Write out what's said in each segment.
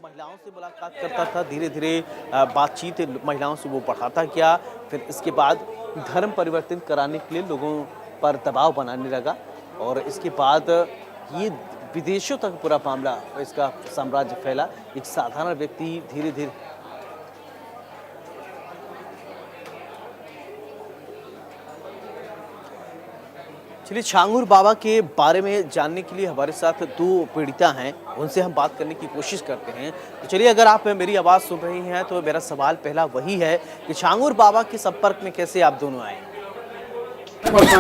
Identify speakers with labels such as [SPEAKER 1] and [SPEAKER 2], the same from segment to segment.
[SPEAKER 1] महिलाओं से मुलाकात करता था, धीरे धीरे बातचीत महिलाओं से वो बढ़ाता गया। फिर इसके बाद धर्म परिवर्तन कराने के लिए लोगों पर दबाव बनाने लगा और इसके बाद ये विदेशों तक पूरा मामला इसका साम्राज्य फैला। एक साधारण व्यक्ति धीरे धीरे चलिए छांगुर बाबा के बारे में जानने के लिए हमारे साथ दो पीड़िता हैं, उनसे हम बात करने की कोशिश करते हैं। तो चलिए, अगर आप मेरी आवाज़ सुन रही हैं तो मेरा सवाल पहला वही है कि छांगुर बाबा के संपर्क में कैसे आप दोनों आए?
[SPEAKER 2] भैया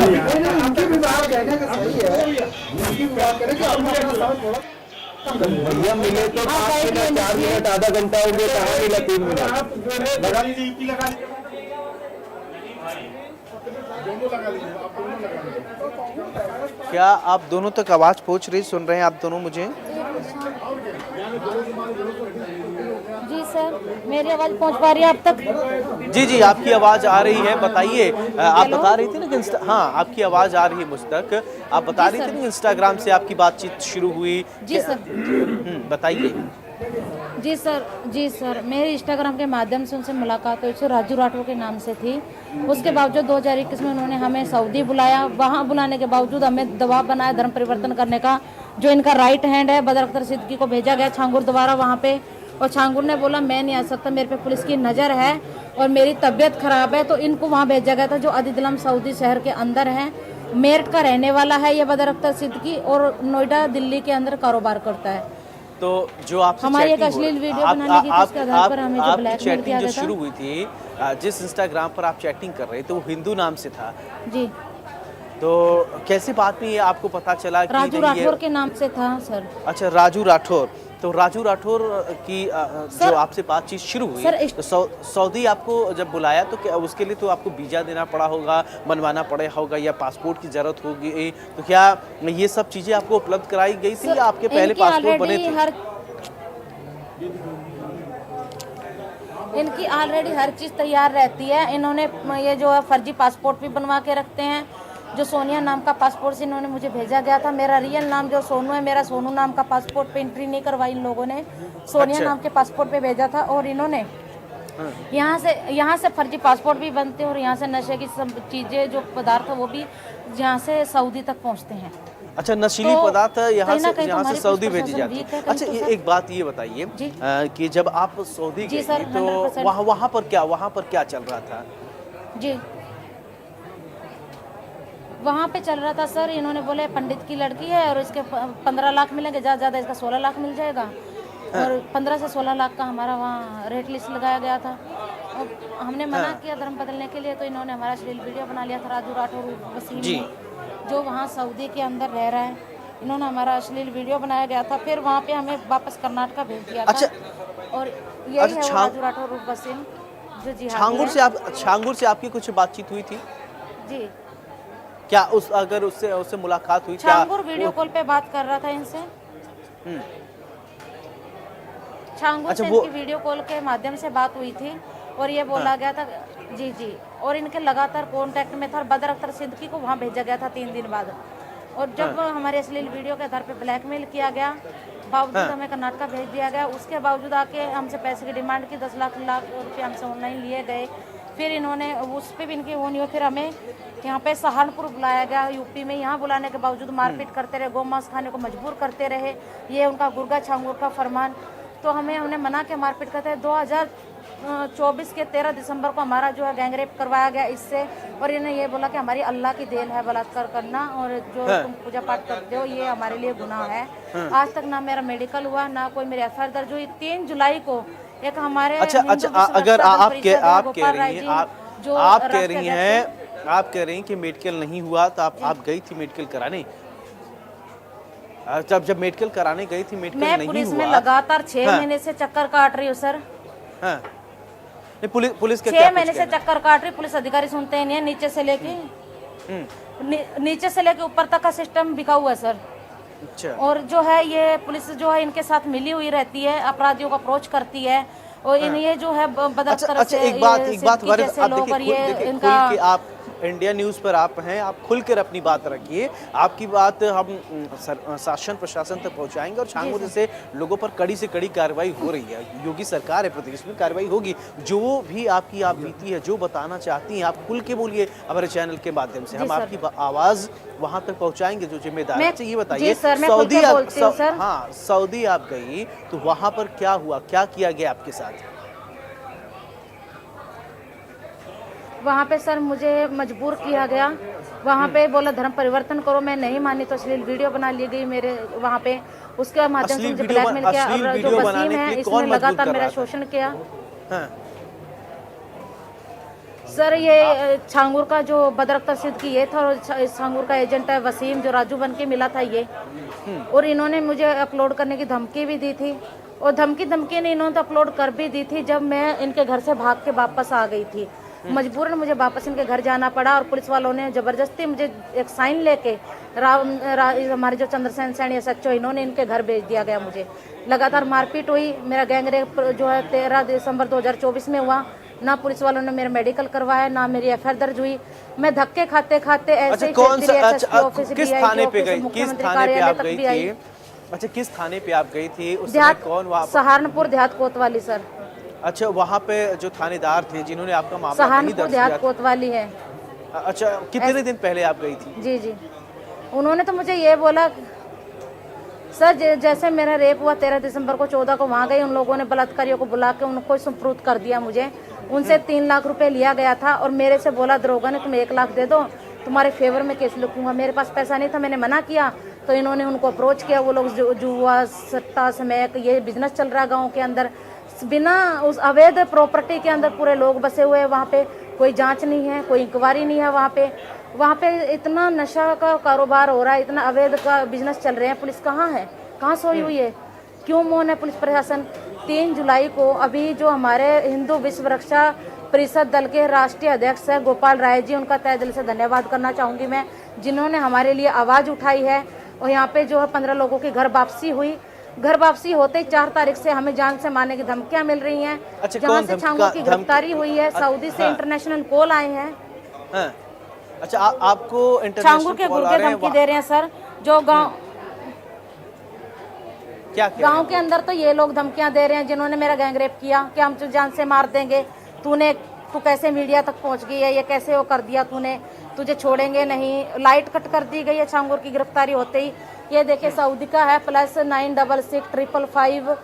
[SPEAKER 2] मिले तो 5 मिनट 4 मिनट आधा घंटा हो गया, कहाँ मिला 3 मिनट।
[SPEAKER 1] क्या आप दोनों तक आवाज़ पहुंच रही, सुन रहे हैं आप दोनों मुझे?
[SPEAKER 3] जी सर, मेरी आवाज़ पहुंच पा रही है आप तक?
[SPEAKER 1] जी जी, आपकी आवाज़ आ रही है, बताइए। आप बता रही थी ना कि हाँ, आपकी आवाज़ आ रही है मुझ तक। आप बता रही थी ना इंस्टाग्राम से आपकी बातचीत शुरू हुई।
[SPEAKER 3] जी सर।
[SPEAKER 1] बताइए।
[SPEAKER 3] जी सर, मेरे इंस्टाग्राम के माध्यम से उनसे मुलाकात हुई, राजू राठौर के नाम से थी। उसके बावजूद 2021 में उन्होंने हमें सऊदी बुलाया। वहाँ बुलाने के बावजूद हमें दबाव बनाया धर्म परिवर्तन करने का। जो इनका राइट हैंड है बदर अख्तर सिद्दीकी को भेजा गया छांगुर द्वारा वहाँ पे, और छांगुर ने बोला मैं नहीं आ सकता, मेरे पे पुलिस की नज़र है और मेरी तबीयत खराब है, तो इनको वहाँ भेजा गया था जो अदिदलम सऊदी शहर के अंदर है। मेरठ का रहने वाला है ये बदर अख्तर सिद्दीकी और नोएडा दिल्ली के अंदर कारोबार करता है।
[SPEAKER 1] तो जो आपसे
[SPEAKER 3] हमारी एक अश्लील वीडियो बनाने की उसके आधार पर हमें जो ब्लैकमेल किया गया था।
[SPEAKER 1] शुरू हुई थी, जिस इंस्टाग्राम पर आप चैटिंग कर रहे थे वो हिंदू नाम से था
[SPEAKER 3] जी।
[SPEAKER 1] तो कैसे बात में ये आपको पता चला कि
[SPEAKER 3] राजू राठौर के नाम से था सर?
[SPEAKER 1] अच्छा, राजू राठौर। तो राजू राठौर की जो आपसे बातचीत शुरू हुई तो सऊदी आपको जब बुलाया तो क्या उसके लिए तो आपको वीज़ा देना पड़ा होगा, बनवाना पड़ा होगा या पासपोर्ट की ज़रूरत होगी, तो क्या ये सब चीज़ें आपको उपलब्ध कराई गई थी या आपके पहले पासपोर्ट बने थे?
[SPEAKER 3] इनकी ऑलरेडी हर चीज़ तैयार रहती है। इन्होंने ये जो है फर्जी पासपोर्ट भी बनवा के रखते हैं। जो सोनिया नाम का पासपोर्ट से इन्होंने मुझे भेजा गया था, मेरा रियल नाम जो सोनू है, मेरा सोनू नाम का पासपोर्ट पे एंट्री नहीं करवाई इन लोगों ने, सोनिया नाम के पासपोर्ट पे भेजा था। और इन्होंने यहाँ से फर्जी पासपोर्ट भी बनते हैं और यहाँ से नशे की सब चीज़ें जो पदार्थ है वो भी यहाँ से सऊदी तक पहुँचते हैं।
[SPEAKER 1] अच्छा, नशीली पदार्थ यहाँ से सऊदी भेजी जाती है। अच्छा,
[SPEAKER 3] तो
[SPEAKER 1] एक बात ये बताइए कि जब आप सऊदी गए तो वहाँ पर क्या चल रहा था?
[SPEAKER 3] जी, वहाँ पे चल रहा था सर, इन्होंने बोले पंडित की लड़की है और इसके 15 लाख मिलेंगे, ज़्यादा ज़्यादा इसका 16 लाख मिल जाएगा। और 15 से 16 लाख का हमारा वहाँ रेट लिस्ट लगाया गया था और हमने मना किया धर्म बदलने के लिए, तो इन्होंने हमारा अश्लील वीडियो बना लिया था। राजू राठौर वसीम जो वहाँ सऊदी के अंदर रह रहा है, इन्होंने हमारा अश्लील वीडियो बनाया गया था। फिर वहाँ पे हमें वापस कर्नाटका भेज दिया था। और यही है राजू राठौर वसीम जो जी
[SPEAKER 1] छांगुर से आपकी कुछ बातचीत हुई थी?
[SPEAKER 3] जी।
[SPEAKER 1] क्या अगर उससे मुलाकात हुई?
[SPEAKER 3] छांगुर वीडियो कॉल पे बात कर रहा था इनसे। छांगुर से इनकी वीडियो कॉल के माध्यम से बात हुई थी और ये बोला गया था जी, और इनके लगातार कांटेक्ट में था। बदर अख्तर सिद्दीकी को वहाँ भेजा गया था 3 दिन बाद। और जब हमारे अश्लील वीडियो के आधार पे ब्लैकमेल किया गया, बावजूद हमें कर्नाटका भेज दिया गया। उसके बावजूद आके हमसे पैसे की डिमांड की, 10 लाख रुपये हमसे ऑनलाइन लिए गए। फिर इन्होंने उस पर भी इनकी वो नहीं हो, फिर हमें यहाँ पे सहारनपुर बुलाया गया यूपी में। यहाँ बुलाने के बावजूद मारपीट करते रहे, गौ-मांस खाने को मजबूर करते रहे। ये उनका गुर्गा छांगुर का फरमान, तो हमने मना के मारपीट करते हैं। 2024 के 13 दिसंबर को हमारा जो है गैंगरेप करवाया गया इससे, और इन्हें ये बोला कि हमारी अल्लाह की देन है बलात्कार करना और जो तुम पूजा पाठ करते हो ये हमारे लिए गुनाह है। आज तक ना मेरा मेडिकल हुआ, ना कोई मेरी एफआईआर दर्ज हुई। 3 जुलाई को एक हमारे
[SPEAKER 1] अच्छा, अगर आप कह रही हैं कि मेडिकल नहीं हुआ तो आप गई थी मेडिकल कराने? जब मेडिकल कराने गई थी मेडिकल नहीं हुआ?
[SPEAKER 3] मैं पुलिस में लगातार 6 महीने से चक्कर काट रही हूँ सर।
[SPEAKER 1] पुलिस का
[SPEAKER 3] 6 महीने से चक्कर काट रही, पुलिस अधिकारी सुनते ही नहीं है। नीचे से लेके ऊपर तक का सिस्टम बिका हुआ है सर।
[SPEAKER 1] अच्छा।
[SPEAKER 3] और जो है ये पुलिस जो है इनके साथ मिली हुई रहती है, अपराधियों को अप्रोच करती है और ये जो है बदतर से
[SPEAKER 1] एक बात
[SPEAKER 3] जैसे लोग और ये इनका
[SPEAKER 1] इंडिया न्यूज़ पर आप हैं, आप खुलकर अपनी बात रखिए। आपकी बात हम शासन प्रशासन तक पहुंचाएंगे और छांगुर जैसे लोगों पर कड़ी से कड़ी कार्रवाई हो रही है। योगी सरकार है प्रदेश में, कार्रवाई होगी। जो भी आपकी आप बीती है, जो बताना चाहती हैं, आप खुल के बोलिए हमारे चैनल के माध्यम से। हम आपकी आवाज़ वहाँ तक पहुँचाएंगे जो जिम्मेदार है। ये बताइए, सऊदी आप गई तो वहाँ पर क्या हुआ, क्या किया गया आपके साथ?
[SPEAKER 3] वहाँ पे सर मुझे मजबूर किया गया। वहाँ पे बोला धर्म परिवर्तन करो, मैं नहीं मानी तो अश्लील वीडियो बना ली गई मेरे वहाँ पे। उसके माध्यम से मुझे ब्लैकमेल किया और जो वसीम है इसने लगातार मेरा शोषण किया।
[SPEAKER 1] हाँ।
[SPEAKER 3] सर ये छांगुर का जो बदरख्तर सिद्दीकी ये था और छांगुर का एजेंट है वसीम जो राजू बन के मिला था ये। और इन्होंने मुझे अपलोड करने की धमकी भी दी थी और धमकी ने इन्होंने अपलोड कर भी दी थी जब मैं इनके घर से भाग के वापस आ गई थी। मजबूरन मुझे वापस इनके घर जाना पड़ा और पुलिस वालों ने जबरदस्ती मुझे एक साइन लेके हमारे जो चंद्रसेन सैनी SHO इन्होंने इनके घर भेज दिया गया। मुझे लगातार मारपीट हुई। मेरा गैंगरेप जो है 13 दिसंबर 2024 में हुआ। ना पुलिस वालों ने मेरा मेडिकल करवाया, ना मेरी FIR दर्ज हुई। मैं धक्के खाते खाते ऐसे
[SPEAKER 1] किस थाने पे गई, किस थाने पे आप गई थी? अच्छा, किस थाने पे आप गई थी उस समय? कौन वहाँ?
[SPEAKER 3] सहारनपुर देहात कोतवाली सर।
[SPEAKER 1] अच्छा, वहाँ पे जो थानेदार थे जिन्होंने आपका मामला
[SPEAKER 3] सहारनपुर देहात कोतवाली है।
[SPEAKER 1] अच्छा, कितने दिन पहले आप गई थी?
[SPEAKER 3] जी उन्होंने तो मुझे ये बोला सर जैसे मेरा रेप हुआ 13 दिसंबर को 14 को वहाँ गई, उन लोगों ने बलात्कारियों को बुला के उनको सुपुर्द कर दिया मुझे। उनसे 3 लाख रुपए लिया गया था और मेरे से बोला दरोगा ने तुम 1 लाख दे दो, तुम्हारे फेवर में केस लिखूंगा। मेरे पास पैसा नहीं था, मैंने मना किया तो इन्होंने उनको अप्रोच किया। वो लोग जुआ सट्टा समेत ये बिजनेस चल रहा है गाँव के अंदर, बिना उस अवैध प्रॉपर्टी के अंदर पूरे लोग बसे हुए हैं। वहाँ पे कोई जांच नहीं है, कोई इंक्वायरी नहीं है। वहाँ पे इतना नशा का कारोबार हो रहा है, इतना अवैध का बिजनेस चल रहे हैं। पुलिस कहाँ है, कहाँ सोई हुई है, क्यों मौन है पुलिस प्रशासन? 3 जुलाई को अभी जो हमारे हिंदू विश्व रक्षा परिषद दल के राष्ट्रीय अध्यक्ष है गोपाल राय जी, उनका तहे दिल से धन्यवाद करना चाहूँगी मैं, जिन्होंने हमारे लिए आवाज़ उठाई है। और यहाँ पे जो है 15 लोगों की घर वापसी हुई। घर वापसी होते ही 4 तारीख से हमें जान से मारने की धमकियां मिल रही हैं।
[SPEAKER 1] अच्छा,
[SPEAKER 3] जहाँ से छांगुर की गिरफ्तारी हुई है, सऊदी से इंटरनेशनल कॉल आए हैं।
[SPEAKER 1] हाँ। अच्छा, आपको
[SPEAKER 3] छांगुर के गुर्गे धमकी दे रहे हैं सर। जो गाँव गाँव के अंदर तो ये लोग धमकियां दे रहे हैं जिन्होंने मेरा गैंगरेप किया कि हम तुझे जान से मार देंगे, तू कैसे मीडिया तक पहुंच गई है, ये कैसे वो कर दिया तूने, तुझे छोड़ेंगे नहीं। लाइट कट कर दी गई है छांगुर की गिरफ्तारी होते ही। ये देखिए सऊदी का है +966 555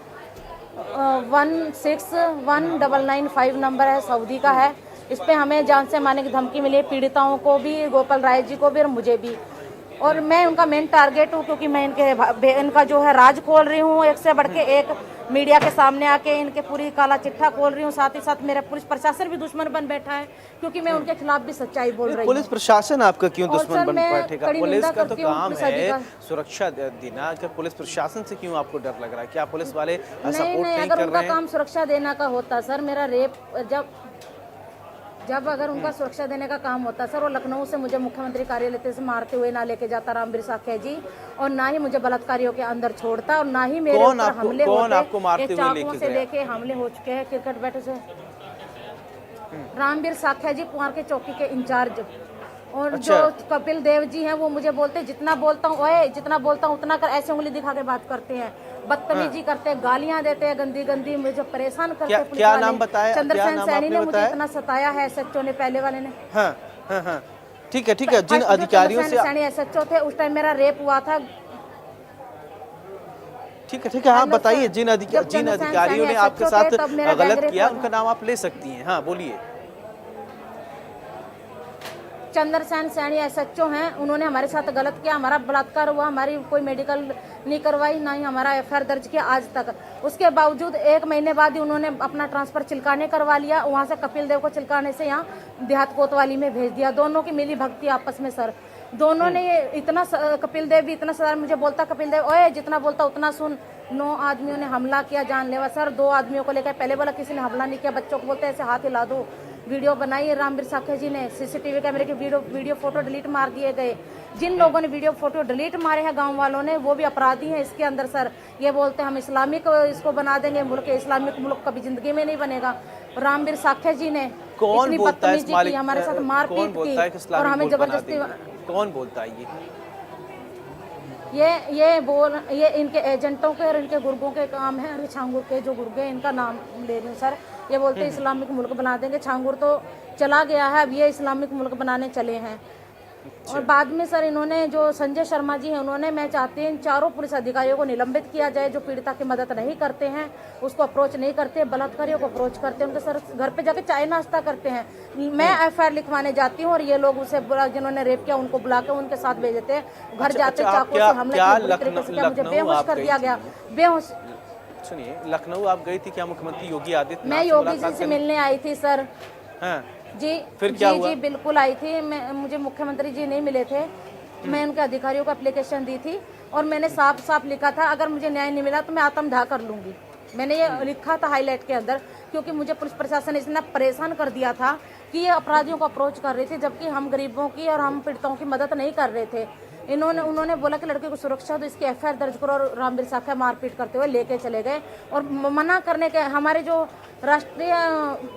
[SPEAKER 3] 1619995 नंबर है, सऊदी का है। इस पे हमें जान से मारने की धमकी मिली है, पीड़िताओं को भी, गोपाल राय जी को भी और मुझे भी। और मैं उनका मेन टारगेट हूँ क्योंकि मैं इनका जो है राज खोल रही हूँ, एक से बढ़ के एक मीडिया के सामने आके इनके पूरी काला चिट्ठा खोल रही हूँ। साथ ही साथ मेरा पुलिस प्रशासन भी दुश्मन बन बैठा है क्योंकि मैं उनके खिलाफ भी सच्चाई बोल रही हूँ।
[SPEAKER 1] पुलिस प्रशासन आपका क्यों दुश्मन बन बैठेगा? पुलिस का तो काम है सुरक्षा देना। पुलिस प्रशासन से क्यों आपको डर लग रहा है? क्या पुलिस वाले सपोर्ट नहीं कर रहे हैं?
[SPEAKER 3] अगर उनका काम सुरक्षा देना का होता सर, मेरा रेप जब अगर उनका सुरक्षा देने का काम होता सर, वो लखनऊ से मुझे मुख्यमंत्री कार्यालय से मारते हुए ना लेके जाता रामवीर साखे जी, और ना ही मुझे बलात्कारियों के अंदर छोड़ता, और ना ही मेरे ऊपर हमले होते। चाकुओं से लेके हमले हो चुके हैं क्रिकेट बैट से। रामवीर साखे जी पुआर के चौकी के इंचार्ज, और जो कपिल देव जी हैं वो मुझे बोलते जितना बोलता हूँ ओए, जितना बोलता हूँ उतना कर, ऐसे उंगली दिखा के बात करते हैं, बदतमीजी करते हैं, गालियां देते हैं गंदी गंदी, मुझे परेशान करते हैं।
[SPEAKER 1] क्या नाम बताया?
[SPEAKER 3] चंद्रसेन सैनी ने मुझे इतना सताया है, SHO ने, पहले वाले ने।
[SPEAKER 1] हाँ। ठीक है। जिन अधिकारियों से
[SPEAKER 3] सैनी SHO थे उस टाइम मेरा रेप हुआ था।
[SPEAKER 1] ठीक है। हाँ बताइए, जिन अधिकारियों ने आपके साथ गलत किया उनका नाम आप ले सकती हैं। हाँ बोलिए।
[SPEAKER 3] चंद्रसेन सैनी SHO हैं, उन्होंने हमारे साथ गलत किया, हमारा बलात्कार हुआ, हमारी कोई मेडिकल नहीं करवाई, ना ही हमारा FIR दर्ज किया आज तक। उसके बावजूद 1 महीने बाद ही उन्होंने अपना ट्रांसफर चिल्काने करवा लिया, वहाँ से कपिल देव को चिल्काने से यहाँ देहात कोतवाली में भेज दिया। दोनों की मिली भक्ति आपस में सर, दोनों ने इतना, कपिल देव भी इतना सर मुझे बोलता, कपिल देव ओए जितना बोलता उतना सुन। 9 आदमियों ने हमला किया जानलेवा सर, 2 आदमियों को लेकर, पहले बोला किसी ने हमला नहीं किया, बच्चों को बोलते ऐसे हाथ हिला दो। वीडियो बनाई रामवीर साखे जी ने, CCTV कैमरे के वीडियो फोटो डिलीट मार दिए गए। जिन लोगों ने वीडियो फोटो डिलीट मारे हैं गांव वालों ने, वो भी अपराधी हैं इसके अंदर सर। ये बोलते हैं हम इस्लामिक इसको बना देंगे, मुल्क इस्लामिक मुल्क कभी जिंदगी में नहीं बनेगा। रामवीर साखे जी ने
[SPEAKER 1] कौन
[SPEAKER 3] इतनी
[SPEAKER 1] बोलता है इस
[SPEAKER 3] बदतमीजी
[SPEAKER 1] मालिक
[SPEAKER 3] की, हमारे साथ
[SPEAKER 1] कौन
[SPEAKER 3] मारपीट
[SPEAKER 1] बोलता है कि
[SPEAKER 3] की और
[SPEAKER 1] इस्लामिक
[SPEAKER 3] हमें
[SPEAKER 1] मुल्क बना
[SPEAKER 3] जबरदस्ती
[SPEAKER 1] देंगे? कौन बोलता है
[SPEAKER 3] ये इनके एजेंटों के और इनके गुर्गों के काम है। अरे छांगुर के जो गुर्गे हैं, इनका नाम ले रही हूँ सर, ये बोलते हैं इस्लामिक मुल्क बना देंगे। छांगुर तो चला गया है, अब ये इस्लामिक मुल्क बनाने चले हैं। और बाद में सर इन्होंने जो संजय शर्मा जी हैं, उन्होंने, मैं चाहती हूँ इन चारों पुलिस अधिकारियों को निलंबित किया जाए जो पीड़िता की मदद नहीं करते हैं, उसको अप्रोच नहीं करते, बलात्कारियों को अप्रोच करते हैं, उनके सर घर पे जाके चाय नाश्ता करते हैं। मैं एफआईआर लिखवाने जाती हूँ और ये लोग उसे जिन्होंने रेप किया उनको बुला के उनके साथ भेज देते हैं। घर जाते चाकू से हमले किए, बुरी तरीके से किया, मुझे बेहोश कर दिया गया। बेहोश।
[SPEAKER 1] सुनिए, लखनऊ आप गई थी क्या मुख्यमंत्री योगी आदित्यनाथ?
[SPEAKER 3] मैं योगी जी से मिलने आई थी सर।
[SPEAKER 1] हाँ,
[SPEAKER 3] जी
[SPEAKER 1] फिर क्या
[SPEAKER 3] जी
[SPEAKER 1] हुआ?
[SPEAKER 3] जी बिल्कुल आई थी मैं, मुझे मुख्यमंत्री जी नहीं मिले थे। मैं उनके अधिकारियों को एप्लीकेशन दी थी और मैंने साफ साफ लिखा था अगर मुझे न्याय नहीं मिला तो मैं आत्मदाह कर लूंगी। मैंने ये लिखा था हाईलाइट के अंदर, क्योंकि मुझे पुलिस प्रशासन ने इतना परेशान कर दिया था कि ये अपराधियों को अप्रोच कर रहे थे, जबकि हम गरीबों की और हम पीड़िताओं की मदद नहीं कर रहे थे। उन्होंने बोला कि लड़के को सुरक्षा तो इसकी एफआईआर दर्ज करो, और रामवीर साख्या मारपीट करते हुए लेके चले गए। और मना करने के हमारे जो राष्ट्रीय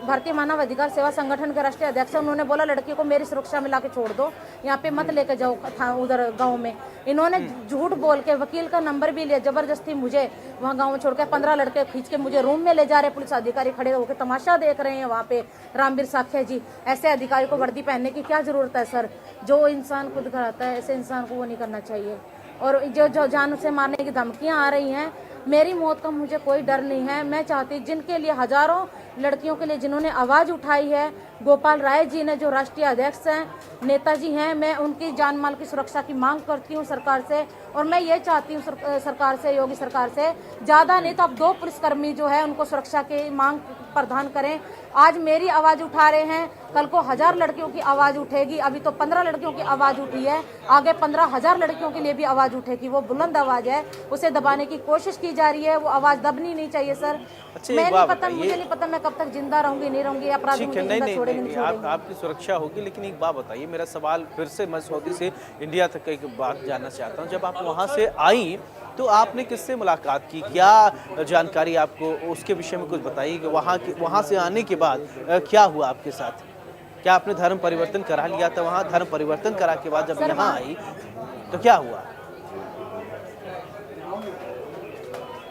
[SPEAKER 3] भारतीय मानव अधिकार सेवा संगठन के राष्ट्रीय अध्यक्ष हैं, उन्होंने बोला लड़की को मेरी सुरक्षा में ला के छोड़ दो, यहाँ पे मत लेके जाओ उधर गाँव में। इन्होंने झूठ बोल के वकील का नंबर भी लिया, जबरदस्ती मुझे वहाँ गाँव में छोड़ के 15 लड़के खींच के मुझे रूम में ले जा रहे। पुलिस अधिकारी खड़े होकर तमाशा देख रहे हैं वहाँ पे। रामवीर साख्या जी, ऐसे अधिकारी को वर्दी पहनने की क्या जरूरत है सर? जो इंसान खुद कराता है ऐसे इंसान को वो नहीं करना चाहिए। और जो जान से मारने की धमकियां आ रही हैं, मेरी मौत का मुझे कोई डर नहीं है। मैं चाहती, जिनके लिए हजारों लड़कियों के लिए जिन्होंने आवाज़ उठाई है, गोपाल राय जी ने जो राष्ट्रीय अध्यक्ष हैं, नेताजी हैं, मैं उनकी जान माल की सुरक्षा की मांग करती हूँ सरकार से। और मैं ये चाहती हूँ सरकार से, योगी सरकार से, ज़्यादा नहीं तो अब 2 पुलिसकर्मी जो है उनको सुरक्षा की मांग प्रदान करें। आज मेरी आवाज़ उठा रहे हैं, कल को 1000 लड़कियों की आवाज़ उठेगी। अभी तो 15 लड़कियों की आवाज़ उठी है, आगे 15,000 लड़कियों के लिए भी आवाज़ उठेगी। वो बुलंद आवाज़ है, उसे दबाने की कोशिश की जा रही है। वो आवाज़ दबनी नहीं चाहिए सर।
[SPEAKER 1] अच्छा,
[SPEAKER 3] मैं नहीं पता, मुझे नहीं पता मैं कब तक जिंदा रहूंगी नहीं रहूंगी, अपराधी मुझे जिंदा छोड़ेंगे नहीं छोड़ेंगे।
[SPEAKER 1] आपकी सुरक्षा होगी, लेकिन एक बात बताइए, मेरा सवाल फिर से मैं सऊदी से इंडिया तक का एक बात जानना चाहता हूँ। जब आप वहाँ से आई तो आपने किससे मुलाकात की, क्या जानकारी आपको उसके विषय में कुछ बताइए कि वहाँ से आने के बाद क्या हुआ आपके साथ? क्या आपने धर्म परिवर्तन करा लिया था वहाँ? धर्म परिवर्तन करा के बाद जब यहाँ आई तो क्या हुआ?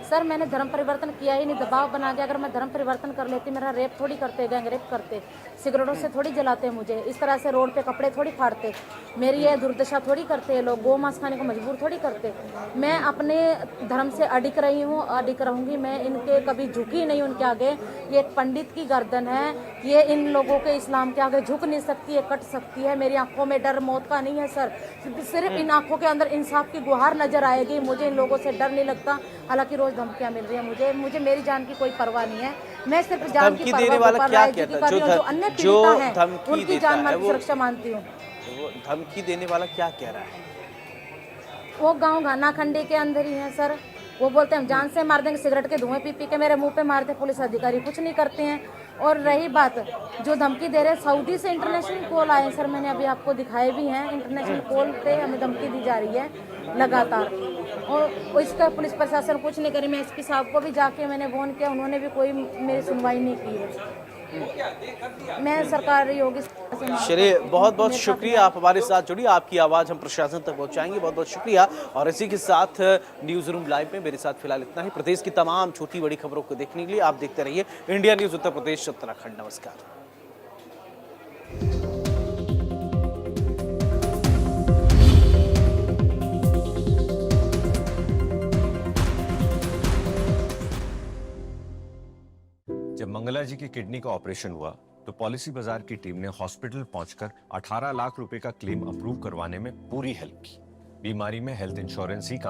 [SPEAKER 3] सर मैंने धर्म परिवर्तन किया ही नहीं, दबाव बना के। अगर मैं धर्म परिवर्तन कर लेती, मेरा रेप थोड़ी करते, गैंग रेप करते, सिगरेटों से थोड़ी जलाते मुझे, इस तरह से रोड पे कपड़े थोड़ी फाड़ते, मेरी ये दुर्दशा थोड़ी करते लोग, गौ मांस खाने को मजबूर थोड़ी करते। मैं अपने धर्म से अडिग रही हूँ, अडिग रहूँगी। मैं इनके कभी झुकी नहीं उनके आगे। ये एक पंडित की गर्दन है, ये इन लोगों के इस्लाम के आगे झुक नहीं सकती है, कट सकती है। मेरी आंखों में डर मौत का नहीं है सर, सिर्फ इन आंखों के अंदर इंसाफ की गुहार नजर आएगी। मुझे इन लोगों से डर नहीं लगता, हालांकि रोज धमकियां मिल रही है मुझे मेरी जान की कोई परवाह नहीं है। मैं सिर्फ जान की
[SPEAKER 1] देने वाला क्या कहता है?
[SPEAKER 3] जो अन्य पीड़िता हैं उनकी जान माल की सुरक्षा मानती हूँ।
[SPEAKER 1] वो धमकी देने वाला क्या कह रहा है?
[SPEAKER 3] वो गांव घानाखंडी के अंदर ही है सर। वो बोलते हैं हम जान से मार देंगे, सिगरेट के धुएं पी पी के मेरे मुंह पे मारते। पुलिस अधिकारी कुछ नहीं करते हैं। और रही बात जो धमकी दे रहे हैं, सऊदी से इंटरनेशनल कॉल आए सर, मैंने अभी आपको दिखाए भी हैं। इंटरनेशनल कॉल पे हमें धमकी दी जा रही है लगातार, और इसका पुलिस प्रशासन कुछ नहीं करी। मैं एसपी साहब को भी जाके मैंने फोन किया, उन्होंने भी कोई मेरी सुनवाई नहीं की है। मैं सरकार योगी
[SPEAKER 1] चलिए, बहुत बहुत शुक्रिया, आप हमारे साथ जुड़ी, आपकी आवाज़ हम प्रशासन तक पहुंचाएंगे। बहुत बहुत शुक्रिया। और इसी के साथ न्यूज़ रूम लाइव में मेरे साथ फिलहाल इतना ही। प्रदेश की तमाम छोटी बड़ी खबरों को देखने के लिए आप देखते रहिए इंडिया न्यूज़ उत्तर प्रदेश उत्तराखंड। नमस्कार।
[SPEAKER 4] जब मंगला जी की किडनी का ऑपरेशन हुआ तो पॉलिसी बाजार की टीम ने हॉस्पिटल पहुंचकर 18 लाख रुपए का क्लेम अप्रूव करवाने में पूरी हेल्प की। बीमारी में हेल्थ इंश्योरेंस ही काम